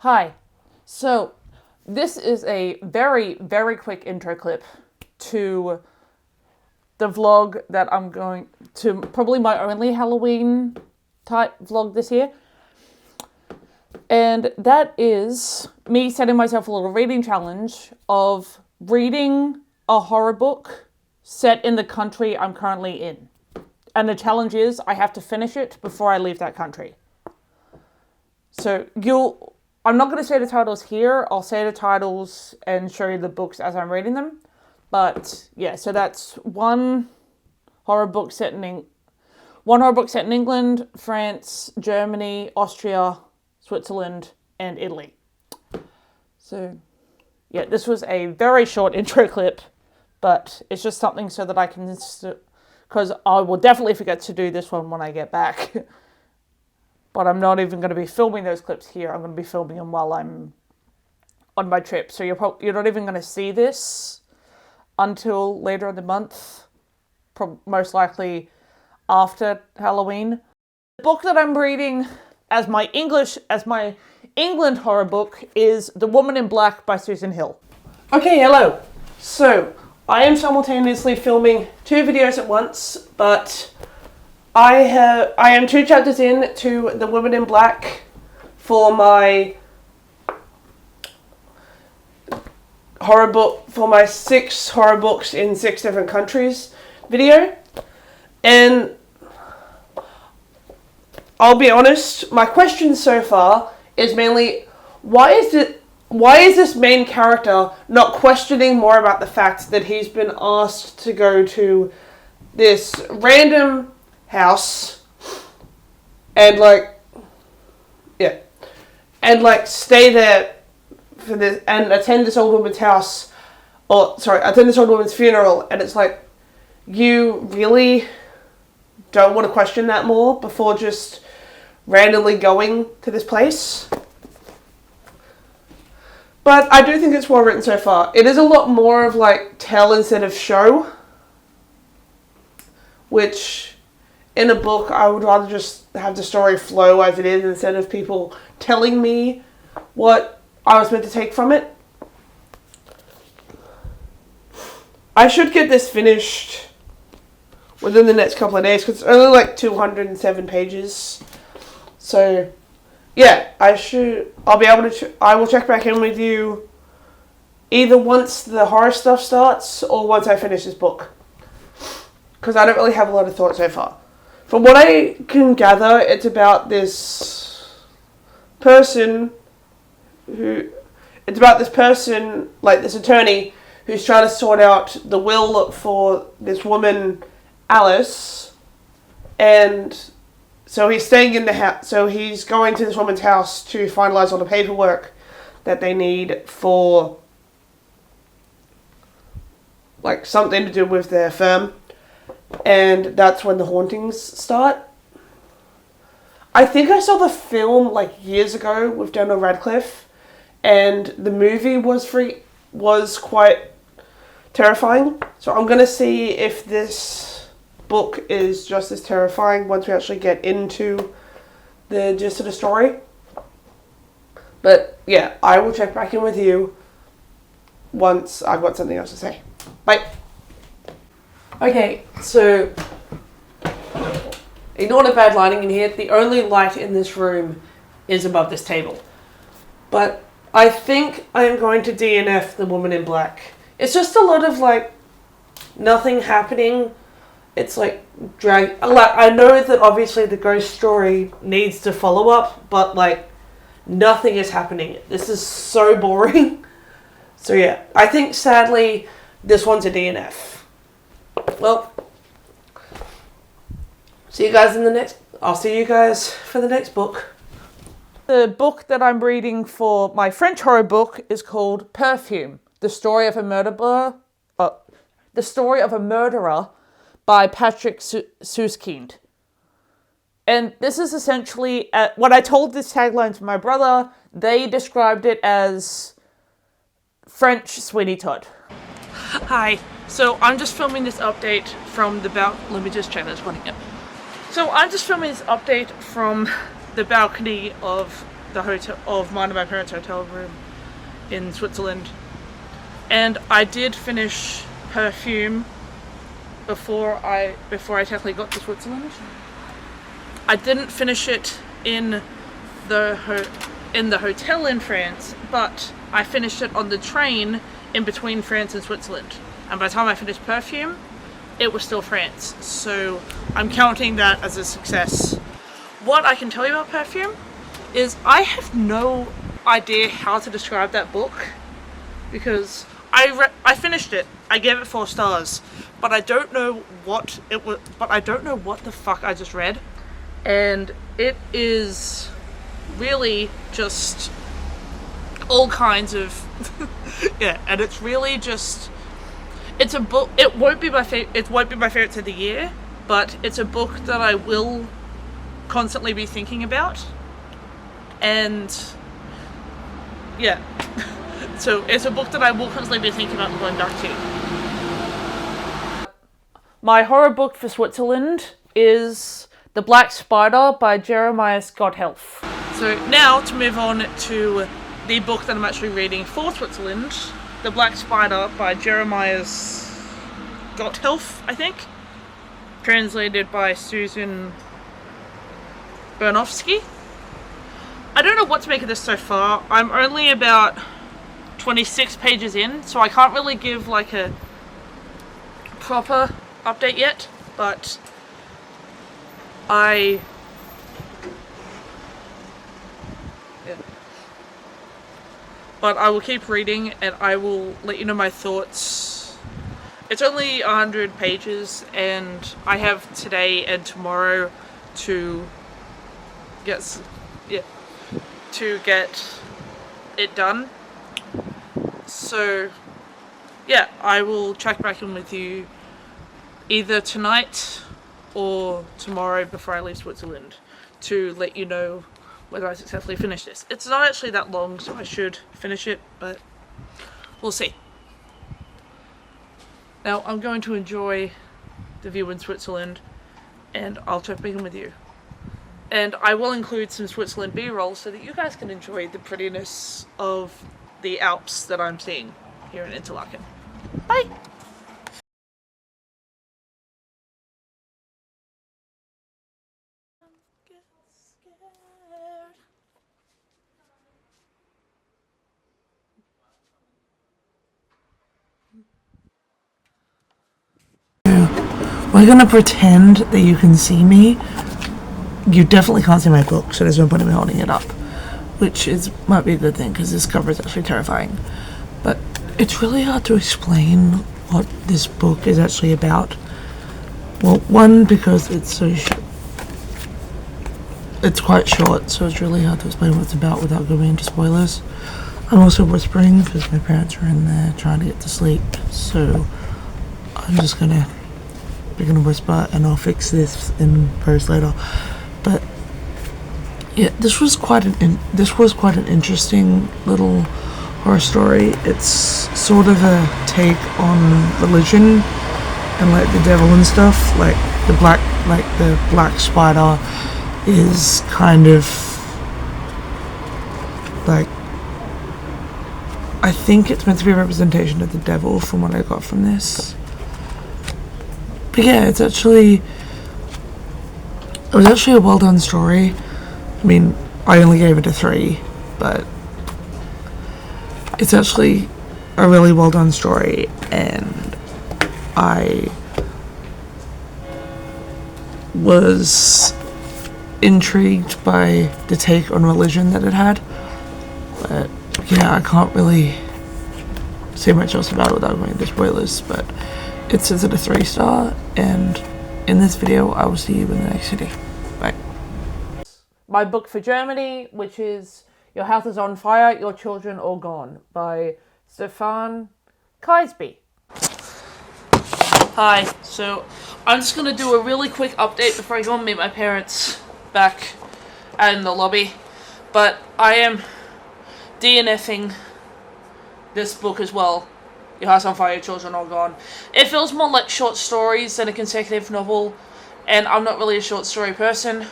Hi. So, this is a very, very quick intro clip to the vlog that I'm going to, probably my only Halloween type vlog this year. And that is me setting myself a little reading challenge of reading a horror book set in the country I'm currently in. And the challenge is I have to finish it before I leave that country. So I'm not going to say the titles here. I'll say the titles and show you the books as I'm reading them. But yeah, so that's one horror book set in England, France, Germany, Austria, Switzerland, and Italy. So yeah, this was a very short intro clip, but it's just something so that I can, because I will definitely forget to do this one when I get back. But I'm not even going to be filming those clips here. I'm going to be filming them while I'm on my trip. So you're not even going to see this until later in the month, most likely after Halloween. The book that I'm reading as my England horror book is The Woman in Black by Susan Hill. Okay, hello. So, I am simultaneously filming two videos at once, but I am 2 chapters in to The Woman in Black for my horror book, for my 6 horror books in 6 different countries video. And I'll be honest, my question so far is mainly, why is this main character not questioning more about the fact that he's been asked to go to this random house and stay there for this and attend this old woman's house, attend this old woman's funeral, and it's like, you really don't want to question that more before just randomly going to this place? But I do think it's well written so far. It is a lot more of like tell instead of show, which in a book I would rather just have the story flow as it is instead of people telling me what I was meant to take from it. I should get this finished within the next couple of days because it's only like 207 pages. So yeah, I will check back in with you either once the horror stuff starts or once I finish this book, because I don't really have a lot of thoughts so far. From what I can gather, it's about this person, like this attorney, who's trying to sort out the will for this woman, Alice, and so he's staying in the house. So he's going to this woman's house to finalize all the paperwork that they need for like something to do with their firm. And that's when the hauntings start. I think I saw the film like years ago with Daniel Radcliffe, and the movie was quite terrifying. So I'm gonna see if this book is just as terrifying once we actually get into the gist of the story. But yeah, I will check back in with you once I've got something else to say. Bye. Okay, so ignore the bad lighting in here. The only light in this room is above this table. But I think I am going to DNF The Woman in Black. It's just a lot of like nothing happening. It's like I know that obviously the ghost story needs to follow up, but like nothing is happening. This is so boring. So yeah, I think sadly this one's a DNF. Well, I'll see you guys for the next book. The book that I'm reading for my French horror book is called Perfume: The Story of a Murderer by Patrick Suskind. And this is essentially, when I told this tagline to my brother, they described it as French Sweeney Todd. Hi, so I'm just filming this update from let me just check this one again. So I'm just filming this update from the balcony of the hotel of mine and my parents' hotel room in Switzerland, and I did finish Perfume before I technically got to Switzerland. I didn't finish it in the hotel in France, but I finished it on the train in between France and Switzerland. And by the time I finished Perfume, it was still France. So I'm counting that as a success. What I can tell you about Perfume is I have no idea how to describe that book, because I finished it. I gave it 4 stars, but I don't know what it was. But I don't know what the fuck I just read, and it is really just all kinds of yeah. And it's really just, it's a book. It won't be my favorites of the year, but it's a book that I will constantly be thinking about, and yeah. So it's a book that I will constantly be thinking about going back to. My horror book for Switzerland is The Black Spider by Jeremiah Gotthelf. So now to move on to the book that I'm actually reading for Switzerland, The Black Spider by Jeremiah Gotthelf, I think. Translated by Susan Bernofsky. I don't know what to make of this so far. I'm only about 26 pages in, so I can't really give like a proper update yet, but I will keep reading and I will let you know my thoughts. It's only 100 pages and I have today and tomorrow to get it done. So yeah, I will check back in with you either tonight or tomorrow before I leave Switzerland to let you know whether I successfully finish this. It's not actually that long, so I should finish it, but we'll see. Now I'm going to enjoy the view in Switzerland and I'll check back in with you. And I will include some Switzerland B-roll so that you guys can enjoy the prettiness of the Alps that I'm seeing here in Interlaken. Bye! We're gonna pretend that you can see me. You definitely can't see my book, so there's no point in me holding it up. Which might be a good thing, because this cover is actually terrifying. But it's really hard to explain what this book is actually about. Well, one, because it's quite short, so it's really hard to explain what it's about without going into spoilers. I'm also whispering, because my parents are in there trying to get to sleep, so I'm just gonna whisper and I'll fix this in post later. But yeah, this was quite an interesting little horror story. It's sort of a take on religion and like the devil and stuff. Like the black spider is kind of like, I think it's meant to be a representation of the devil from what I got from this. But yeah, it was actually a well done story. I mean, I only gave it a 3, but it's actually a really well done story, and I was intrigued by the take on religion that it had. But yeah, I can't really say much else about it without going into spoilers, but it says it a 3-star, and in this video I will see you in the next video. Bye. My book for Germany, which is Your House is on Fire, Your Children All Gone by Stefan Kaisby. Hi, so I'm just going to do a really quick update before I go and meet my parents back in the lobby, but I am DNFing this book as well. Your House on Fire, Your Children All Gone. It feels more like short stories than a consecutive novel, and I'm not really a short story person,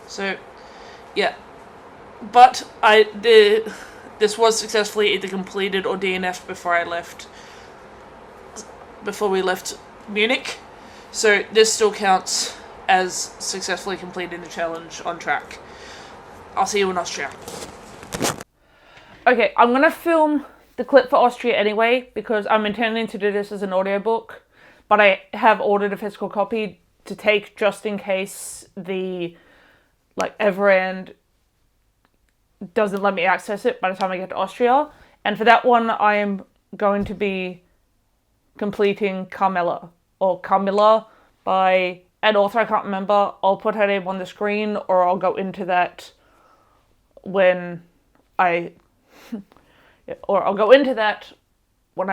so yeah. but this was successfully either completed or DNF'd before we left Munich. So this still counts as successfully completing the challenge on track. I'll see you in Austria. Okay, I'm going to film the clip for Austria anyway, because I'm intending to do this as an audiobook, but I have ordered a physical copy to take just in case the Everand doesn't let me access it by the time I get to Austria. And for that one, I am going to be completing Carmilla by an author I can't remember. I'll put her name on the screen, or I'll go into that when I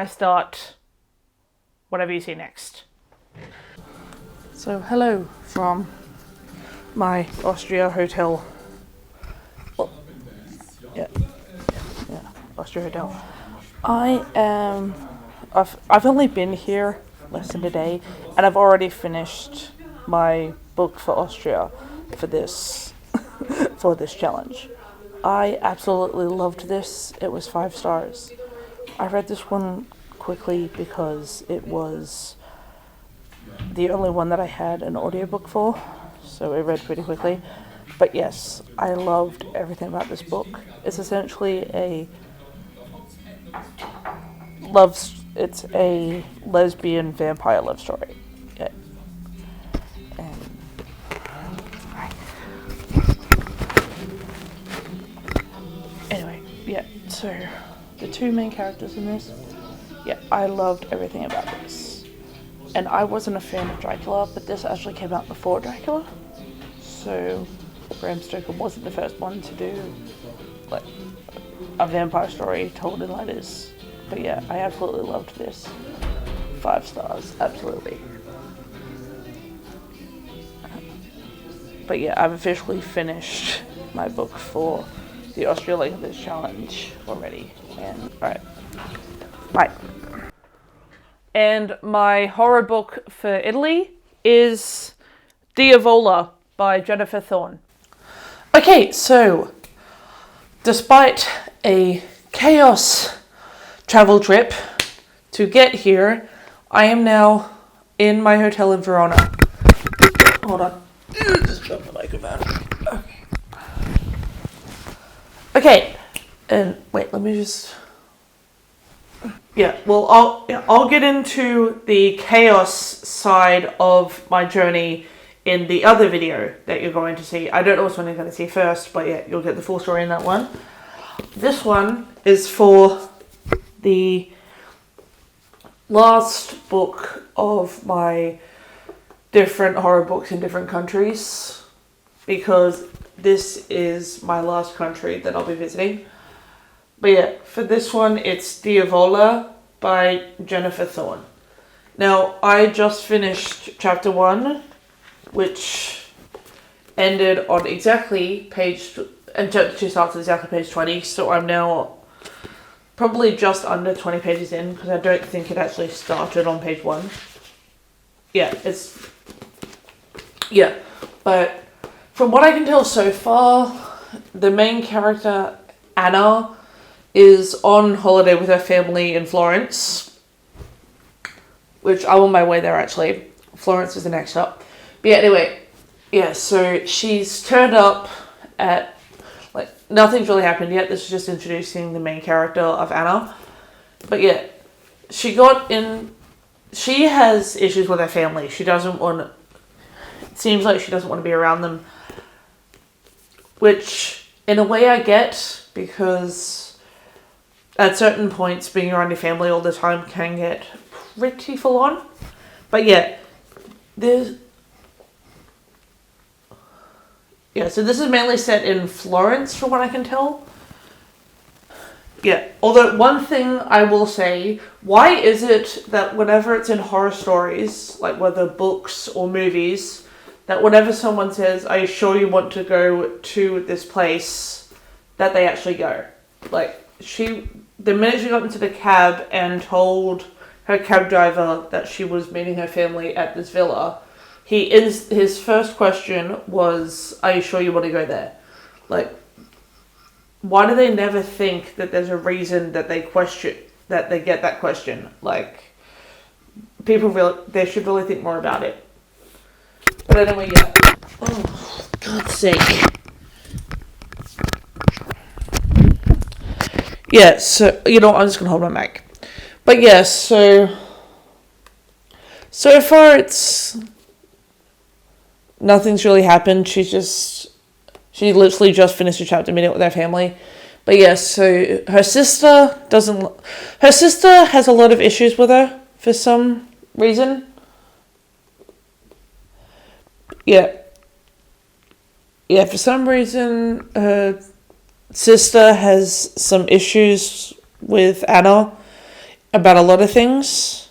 start whatever you see next. So hello from my Austria hotel. Well, yeah, Austria hotel. I've only been here less than a day, and I've already finished my book for Austria for this for this challenge. I absolutely loved this. It was 5 stars. I read this one quickly because it was the only one that I had an audiobook for, so I read pretty quickly. But yes, I loved everything about this book. It's essentially it's a lesbian vampire love story. Yeah. Anyway, yeah, so the 2 main characters in this, yeah, I loved everything about this. And I wasn't a fan of Dracula, but this actually came out before Dracula, so Bram Stoker wasn't the first one to do a vampire story told in letters. But yeah, I absolutely loved this. 5 stars, absolutely. But yeah, I've officially finished my book for the Australia List Challenge already. And alright, bye. And my horror book for Italy is Diavola by Jennifer Thorne. Okay, so despite a chaos travel trip to get here, I am now in my hotel in Verona. Hold on. Just drop the microphone. Okay. And wait, let me just... Yeah, well, I'll get into the chaos side of my journey in the other video that you're going to see. I don't know which one you're going to see first, but yeah, you'll get the full story in that one. This one is for the last book of my different horror books in different countries, because this is my last country that I'll be visiting. But yeah, for this one, it's Diavola by Jennifer Thorne. Now, I just finished chapter 1, which ended on exactly and chapter 2 starts at exactly page 20, so I'm now probably just under 20 pages in, because I don't think it actually started on page 1. Yeah, but from what I can tell so far, the main character, Anna, is on holiday with her family in Florence, which I'm on my way there actually. Florence is the next stop. But yeah, anyway, yeah, so she's turned up at, nothing's really happened yet. This is just introducing the main character of Anna. But yeah, she has issues with her family. It seems like she doesn't want to be around them, which in a way I get, because at certain points being around your family all the time can get pretty full on. But yeah, so this is mainly set in Florence from what I can tell. Yeah, although one thing I will say, why is it that whenever it's in horror stories, whether books or movies, that whenever someone says, "Are you sure you want to go to this place?" that they actually go? The minute she got into the cab and told her cab driver that she was meeting her family at this villa, his first question was, "Are you sure you want to go there?" why do they never think that there's a reason that they get that question? Like, they should really think more about it. But anyway, yeah. Oh, God's sake. Yeah, so, I'm just going to hold my mic. But yeah, so far nothing's really happened. She literally just finished a chapter minute with her family. But yeah, so her sister has a lot of issues with her for some reason. Yeah. Yeah, for some reason, her sister has some issues with Anna about a lot of things.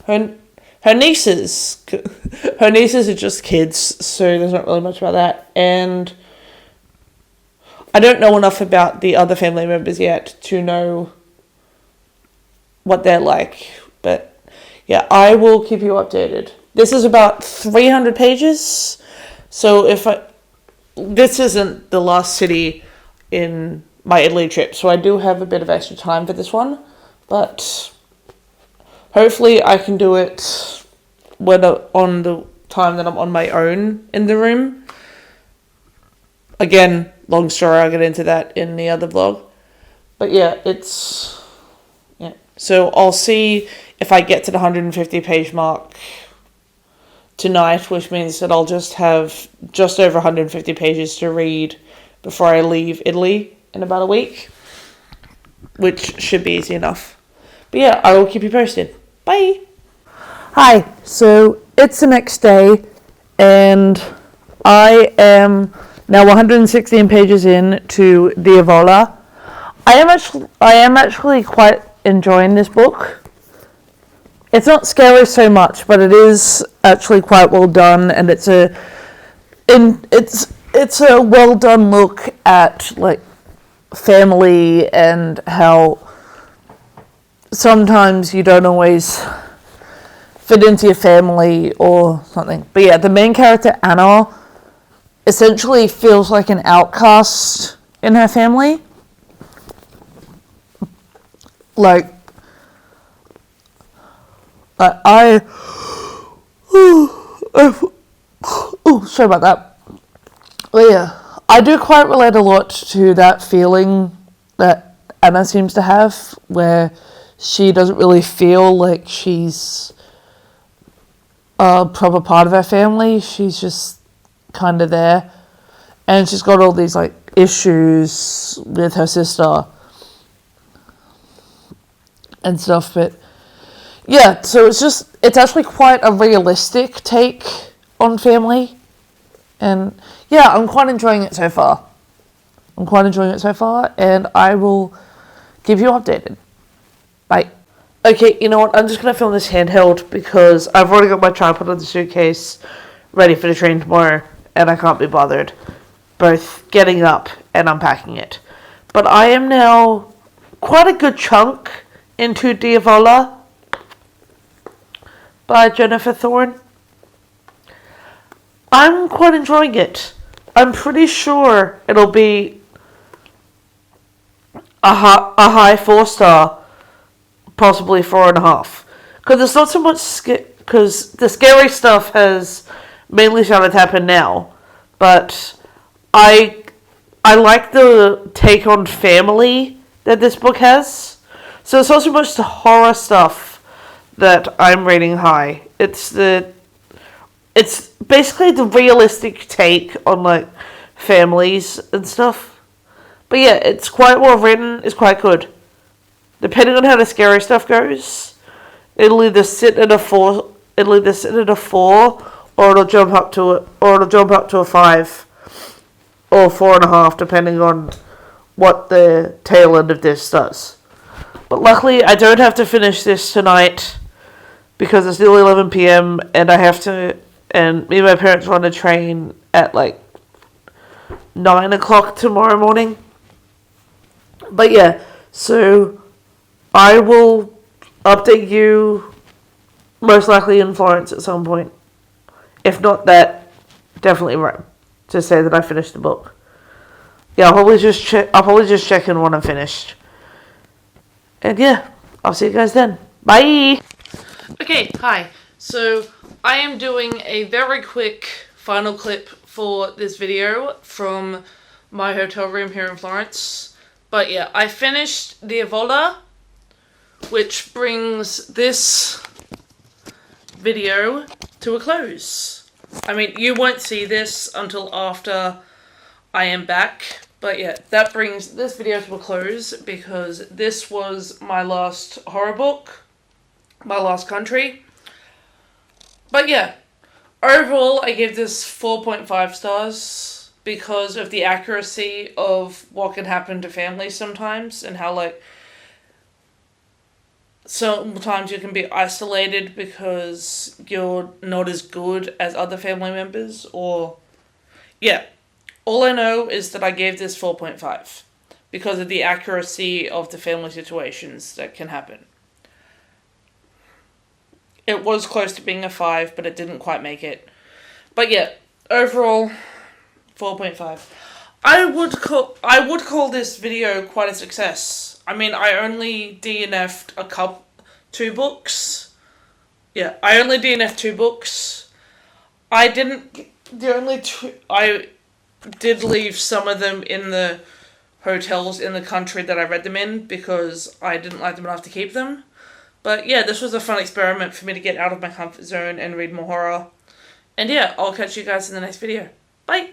Her nieces are just kids, so there's not really much about that. And I don't know enough about the other family members yet to know what they're like. But yeah, I will keep you updated. This is about 300 pages. So this isn't the last city in my Italy trip, so I do have a bit of extra time for this one. But hopefully I can do it on the time that I'm on my own in the room. Again, long story, I'll get into that in the other vlog. But yeah, so I'll see if I get to the 150 page mark tonight, which means that I'll just have just over 150 pages to read before I leave Italy in about a week, which should be easy enough. But yeah, I will keep you posted. Bye! Hi, so it's the next day, and I am now 116 pages in to Diavola. I am actually quite enjoying this book. It's not scary so much, but it is actually quite well done, and it's a well done look at like family and how sometimes you don't always fit into your family or something. But yeah, the main character Anna essentially feels like an outcast in her family. Like, sorry about that. But yeah, I do quite relate a lot to that feeling that Anna seems to have, where she doesn't really feel like she's a proper part of her family. She's just kind of there, and she's got all these like issues with her sister and stuff. But yeah, so it's actually quite a realistic take on family, and yeah, I'm quite enjoying it so far. And I will keep you updated. Bye. Okay, you know what? I'm just going to film this handheld because I've already got my tripod on the suitcase ready for the train tomorrow, and I can't be bothered both getting up and unpacking it. But I am now quite a good chunk into Diavola by Jennifer Thorne. I'm quite enjoying it. I'm pretty sure it'll be a high 4-star, possibly 4.5. Because it's not so much because the scary stuff has mainly started to happen now, but I like the take on family that this book has. So it's not so much the horror stuff that I'm rating high. It's basically the realistic take on like families and stuff. But yeah, it's quite well written. It's quite good. Depending on how the scary stuff goes, it'll either sit at a 4, or it'll jump up to a 5 or 4.5, depending on what the tail end of this does. But luckily, I don't have to finish this tonight because it's nearly 11 p.m. and and me and my parents are on a train at like 9 o'clock tomorrow morning. But yeah, so I will update you most likely in Florence at some point. If not that, definitely Rome, to say that I finished the book. yeah, I'll probably just check in when I'm finished. And yeah, I'll see you guys then. Bye! Okay, hi. So, I am doing a very quick final clip for this video from my hotel room here in Florence. But yeah, I finished the Evola, which brings this video to a close. I mean, you won't see this until after I am back, but yeah, that brings this video to a close because this was my last horror book, my last country. But yeah, overall I give this 4.5 stars because of the accuracy of what can happen to families sometimes and how, like, sometimes you can be isolated because you're not as good as other family members, or yeah. All I know is that I gave this 4.5 because of the accuracy of the family situations that can happen. It was close to being a 5, but it didn't quite make it. But yeah, overall, 4.5. I would call this video quite a success. I mean, I only DNF'd 2 books. Yeah, I only DNF'd 2 books. I did leave some of them in the hotels in the country that I read them in because I didn't like them enough to keep them. But yeah, this was a fun experiment for me to get out of my comfort zone and read more horror. And yeah, I'll catch you guys in the next video. Bye!